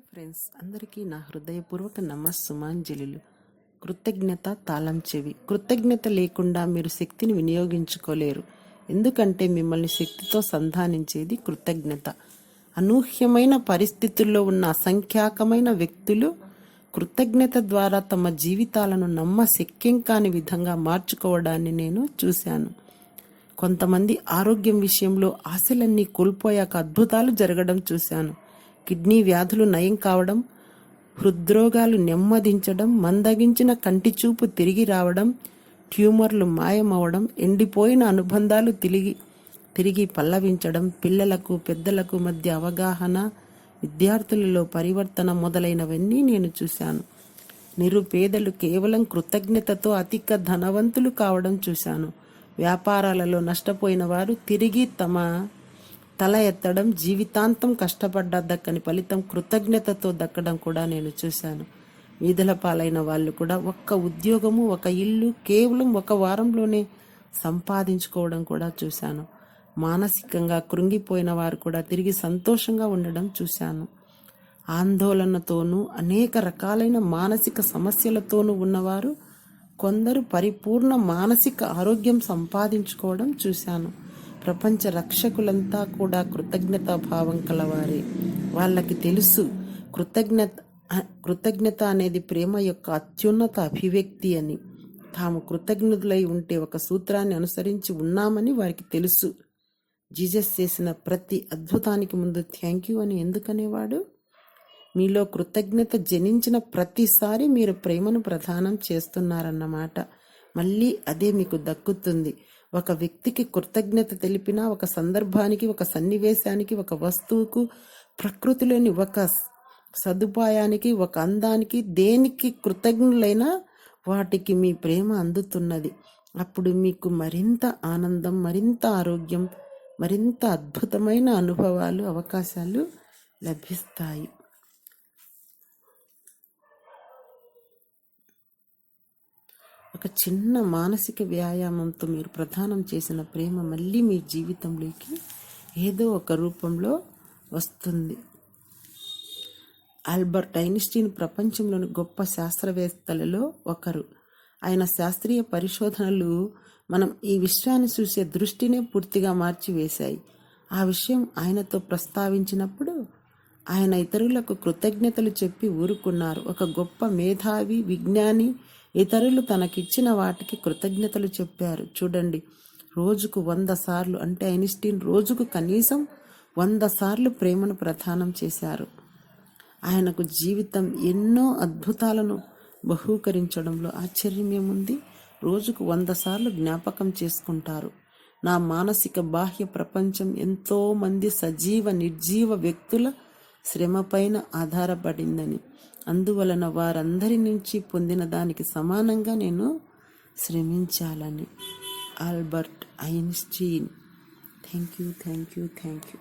Hi friends, అందరికీ నా హృదయపూర్వక నమస్సుమాంజలులు. కృతజ్ఞత తాళం చెవి. కృతజ్ఞత లేకుండా మీరు శక్తిని వినియోగించుకోలేరు. ఎందుకంటే మిమ్మల్ని శక్తితో సంధానించేది కృతజ్ఞత. అనూహ్యమైన పరిస్థితుల్లో ఉన్న అసంఖ్యాకమైన వ్యక్తులు కృతజ్ఞత ద్వారా తమ జీవితాలను నమ్మశక్యం కాని విధంగా మార్చుకోవడాన్ని నేను చూశాను. కొంతమంది ఆరోగ్యం విషయంలో ఆశలన్నీ కోల్పోయాక అద్భుతాలు జరగడం చూశాను. కిడ్నీ వ్యాధులు నయం కావడం, హృద్రోగాలు నెమ్మదించడం, మందగించిన కంటి చూపు తిరిగి రావడం, ట్యూమర్లు మాయమవడం, ఎండిపోయిన అనుబంధాలు తిరిగి పల్లవించడం, పిల్లలకు పెద్దలకు మధ్య అవగాహన, విద్యార్థులలో పరివర్తన మొదలైనవన్నీ నేను చూశాను. నిరుపేదలు కేవలం కృతజ్ఞతతో అధిక ధనవంతులు కావడం చూశాను. వ్యాపారాలలో నష్టపోయిన వారు తిరిగి తమ తల ఎత్తడం, జీవితాంతం కష్టపడ్డ దక్కని ఫలితం కృతజ్ఞతతో దక్కడం కూడా నేను చూశాను. వీధుల పాలైన వాళ్ళు కూడా ఒక్క ఉద్యోగము, ఒక ఇల్లు కేవలం ఒక వారంలోనే సంపాదించుకోవడం కూడా చూశాను. మానసికంగా కృంగిపోయిన వారు కూడా తిరిగి సంతోషంగా ఉండడం చూశాను. ఆందోళనతోనూ అనేక రకాలైన మానసిక సమస్యలతోనూ ఉన్నవారు కొందరు పరిపూర్ణ మానసిక ఆరోగ్యం సంపాదించుకోవడం చూశాను. ప్రపంచ రక్షకులంతా కూడా కృతజ్ఞతా భావం కలవారే. వాళ్ళకి తెలుసు కృతజ్ఞత అనేది ప్రేమ యొక్క అత్యున్నత అభివ్యక్తి అని. తాము కృతజ్ఞులై ఉంటే ఒక సూత్రాన్ని అనుసరించి ఉన్నామని వారికి తెలుసు. జీసస్ చేసిన ప్రతి అద్భుతానికి ముందు థ్యాంక్ యూ అని ఎందుకనేవాడు? మీలో కృతజ్ఞత జనించిన ప్రతిసారి మీరు ప్రేమను ప్రదానం చేస్తున్నారన్నమాట. మళ్ళీ అదే మీకు దక్కుతుంది. ఒక వ్యక్తికి కృతజ్ఞత తెలిపినా, ఒక సందర్భానికి, ఒక సన్నివేశానికి, ఒక వస్తువుకు, ప్రకృతిలోని ఒక సదుపాయానికి, ఒక అందానికి, దేనికి కృతజ్ఞులైనా వాటికి మీ ప్రేమ అందుతున్నది. అప్పుడు మీకు మరింత ఆనందం, మరింత ఆరోగ్యం, మరింత అద్భుతమైన అనుభవాలు, అవకాశాలు లభిస్తాయి. ఒక చిన్న మానసిక వ్యాయామంతో మీరు ప్రదానం చేసిన ప్రేమ మళ్ళీ మీ జీవితంలోకి ఏదో ఒక రూపంలో వస్తుంది. ఆల్బర్ట్ ఐన్స్టీన్ ప్రపంచంలోని గొప్ప శాస్త్రవేత్తలలో ఒకరు. ఆయన శాస్త్రీయ పరిశోధనలు మనం ఈ విశ్వాన్ని చూసే దృష్టినే పూర్తిగా మార్చివేశాయి. ఆ విషయం ఆయనతో ప్రస్తావించినప్పుడు ఆయన ఇతరులకు కృతజ్ఞతలు చెప్పి ఊరుకున్నారు. ఒక గొప్ప మేధావి, విజ్ఞాని ఇతరులు తనకిచ్చిన వాటికి కృతజ్ఞతలు చెప్పారు. చూడండి, రోజుకు 100 సార్లు, అంటే ఐన్స్టీన్ రోజుకు కనీసం 100 సార్లు ప్రేమను ప్రదానం చేశారు. ఆయనకు జీవితం ఎన్నో అద్భుతాలను బహూకరించడంలో ఆశ్చర్యమేముంది? రోజుకు 100 సార్లు జ్ఞాపకం చేసుకుంటారు. నా మానసిక బాహ్య ప్రపంచం ఎంతో మంది సజీవ నిర్జీవ వ్యక్తుల శ్రమపైన ఆధారపడిందని, అందువలన వారందరి నుంచి పొందిన దానికి సమానంగా నేను శ్రమించాలని. Albert Einstein. Thank you.